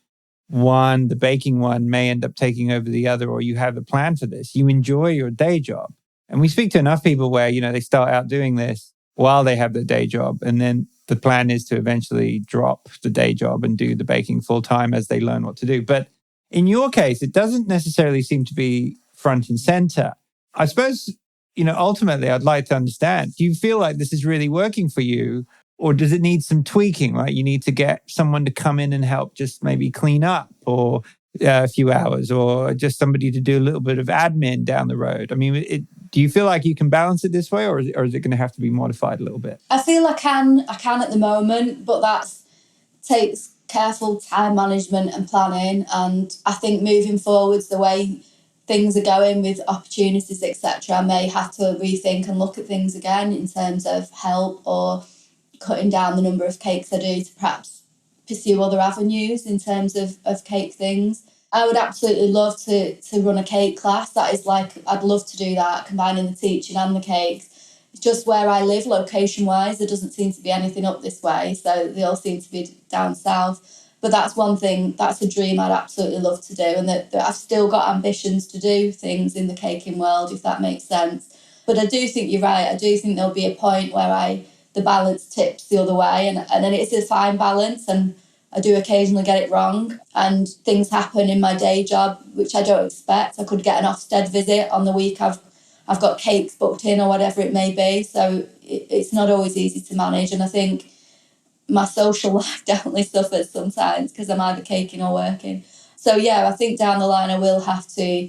the baking one may end up taking over the other, or you have a plan for this. You enjoy your day job. And we speak to enough people where, they start out doing this while they have their day job. And then the plan is to eventually drop the day job and do the baking full time as they learn what to do. But in your case, it doesn't necessarily seem to be front and center. I suppose, ultimately, I'd like to understand, do you feel like this is really working for you, or does it need some tweaking? Like you need to get someone to come in and help just maybe clean up or a few hours, or just somebody to do a little bit of admin down the road? I mean, do you feel like you can balance it this way, or is it going to have to be modified a little bit? I feel I can at the moment, but that takes careful time management and planning. And I think moving forwards, the way things are going with opportunities, etc., I may have to rethink and look at things again in terms of help, or cutting down the number of cakes I do to perhaps pursue other avenues in terms of cake things. I would absolutely love to run a cake class. That is I'd love to do that, combining the teaching and the cakes. Just where I live, location-wise, there doesn't seem to be anything up this way, so they all seem to be down south. But that's one thing, that's a dream I'd absolutely love to do, and that I've still got ambitions to do things in the caking world, if that makes sense. But I do think you're right. I do think there'll be a point where the balance tips the other way, and then it's a fine balance, and I do occasionally get it wrong, and things happen in my day job which I don't expect. I could get an Ofsted visit on the week I've got cakes booked in, or whatever it may be. So it's not always easy to manage, and I think my social life definitely suffers sometimes because I'm either caking or working. So yeah, I think down the line I will have to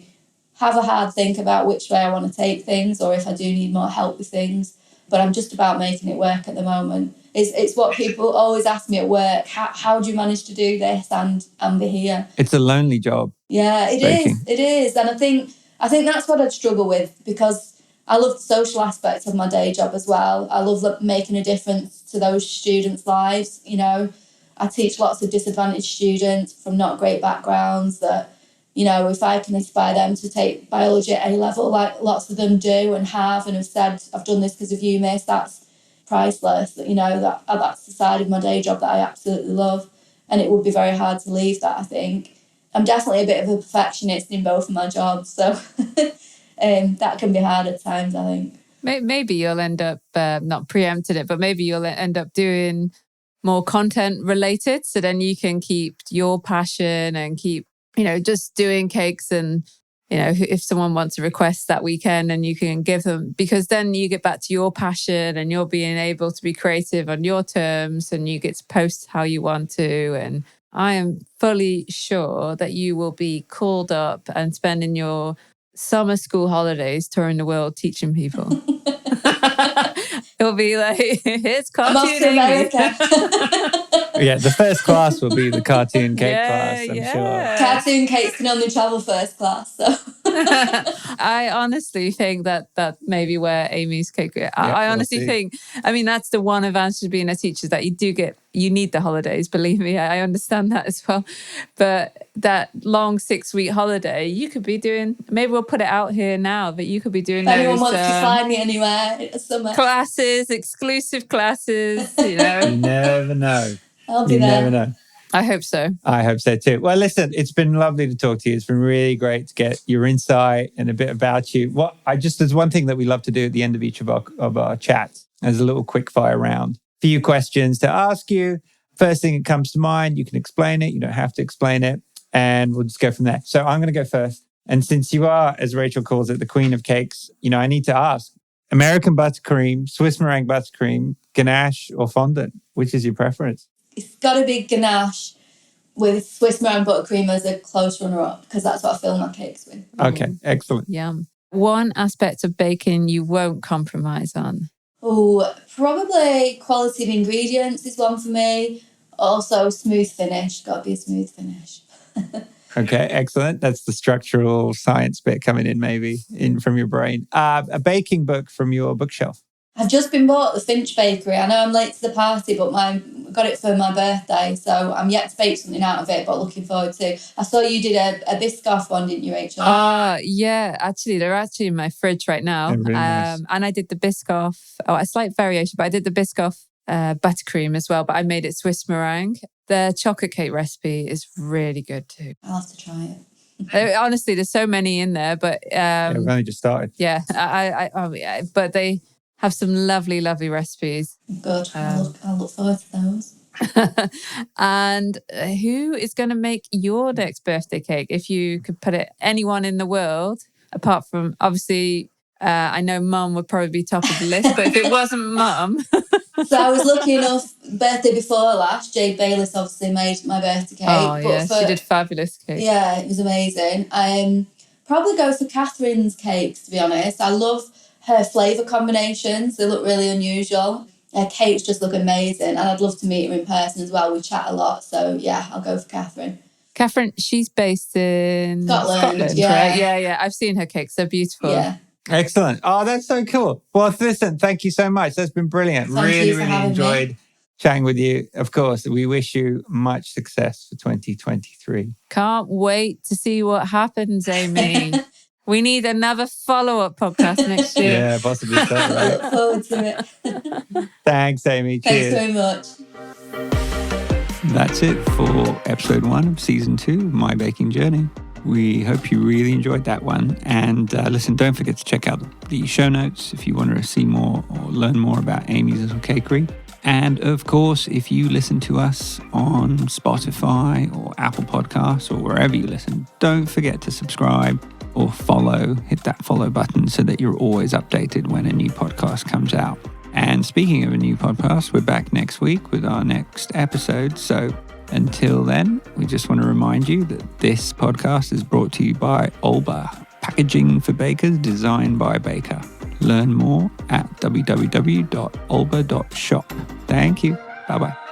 have a hard think about which way I want to take things, or if I do need more help with things. But I'm just about making it work at the moment. It's what people always ask me at work. How do you manage to do this and be here? It's a lonely job. Yeah, it is. It is. And I think that's what I'd struggle with, because I love the social aspect of my day job as well. I love making a difference to those students' lives. I teach lots of disadvantaged students from not great backgrounds that, if I can inspire them to take biology at A-level, like lots of them do and have said, I've done this because of you, miss, that's priceless. That's the side of my day job that I absolutely love. And it would be very hard to leave that, I think. I'm definitely a bit of a perfectionist in both of my jobs, so that can be hard at times, I think. Maybe you'll end up, not preempting it, but maybe you'll end up doing more content related. So then you can keep your passion and keep, just doing cakes and, if someone wants a request that weekend and you can give them, because then you get back to your passion and you're being able to be creative on your terms and you get to post how you want to. And I am fully sure that you will be called up and spending your summer school holidays touring the world teaching people. It'll be like, here's cartoon. I'm off to America. Yeah, the first class will be the cartoon cake class, I'm sure. Cartoon cakes can only travel first class, so. I honestly think that maybe where Amy's cake. I honestly think, that's the one advantage of being a teacher, that you need the holidays. Believe me, I understand that as well. But that long 6-week holiday, you could be doing. Maybe we'll put it out here now, but you could be doing. If anyone wants to find me anywhere in the summer, classes, exclusive classes. You never know. I'll be there. You never know. I hope so. I hope so too. Well, listen, it's been lovely to talk to you. It's been really great to get your insight and a bit about you. There's one thing that we love to do at the end of each of our chats as a little quick fire round. A few questions to ask you. First thing that comes to mind, you can explain it. You don't have to explain it. And we'll just go from there. So I'm going to go first. And since you are, as Rachel calls it, the queen of cakes, I need to ask, American buttercream, Swiss meringue buttercream, ganache or fondant? Which is your preference? It's got to be ganache with Swiss meringue buttercream as a close runner-up, because that's what I fill my cakes with. Okay, excellent. Yum. One aspect of baking you won't compromise on? Oh, probably quality of ingredients is one for me. Also, smooth finish. Got to be a smooth finish. Okay, excellent. That's the structural science bit coming in maybe from your brain. A baking book from your bookshelf. I've just been bought the Finch Bakery. I know I'm late to the party, but I got it for my birthday, so I'm yet to bake something out of it, but looking forward to. I saw you did a Biscoff one, didn't you, Rachel? Yeah, actually, they're actually in my fridge right now. Really nice. And I did the Biscoff, a slight variation, but I did the Biscoff buttercream as well, but I made it Swiss meringue. The chocolate cake recipe is really good too. I'll have to try it. Honestly, there's so many in there, but... we've only just started. Yeah, but they have some lovely, lovely recipes. Good. I'll look forward to those. And who is going to make your next birthday cake? If you could put it anyone in the world, apart from, obviously, I know Mum would probably be top of the list, but if it wasn't Mum... So I was lucky enough, birthday before last, Jade Bayliss obviously made my birthday cake. Oh, yeah, she did fabulous cake. Yeah, it was amazing. Probably go for Catherine's cakes, to be honest. I love her flavour combinations. They look really unusual. Her cakes just look amazing, and I'd love to meet her in person as well. We chat a lot, so yeah, I'll go for Catherine. Catherine, she's based in Scotland, yeah. Right? Yeah. I've seen her cakes. They're beautiful. Yeah. Excellent. Oh, that's so cool. Well, listen, thank you so much. That's been brilliant. Really enjoyed chatting with you. Of course, we wish you much success for 2023. Can't wait to see what happens, Amy. We need another follow-up podcast next year. Yeah, possibly so, right? I look forward to it. Thanks, Amy. Cheers. Thanks very much. That's it for episode 1 of season 2 of My Baking Journey. We hope you really enjoyed that one. And listen, don't forget to check out the show notes if you want to see more or learn more about Amy's Little Cakery. And of course, if you listen to us on Spotify or Apple Podcasts or wherever you listen, don't forget to subscribe or follow. Hit that follow button so that you're always updated when a new podcast comes out. And speaking of a new podcast, we're back next week with our next episode. So until then, we just want to remind you that this podcast is brought to you by Olba, packaging for bakers designed by a baker. Learn more at www.olba.shop. Thank you. Bye-bye.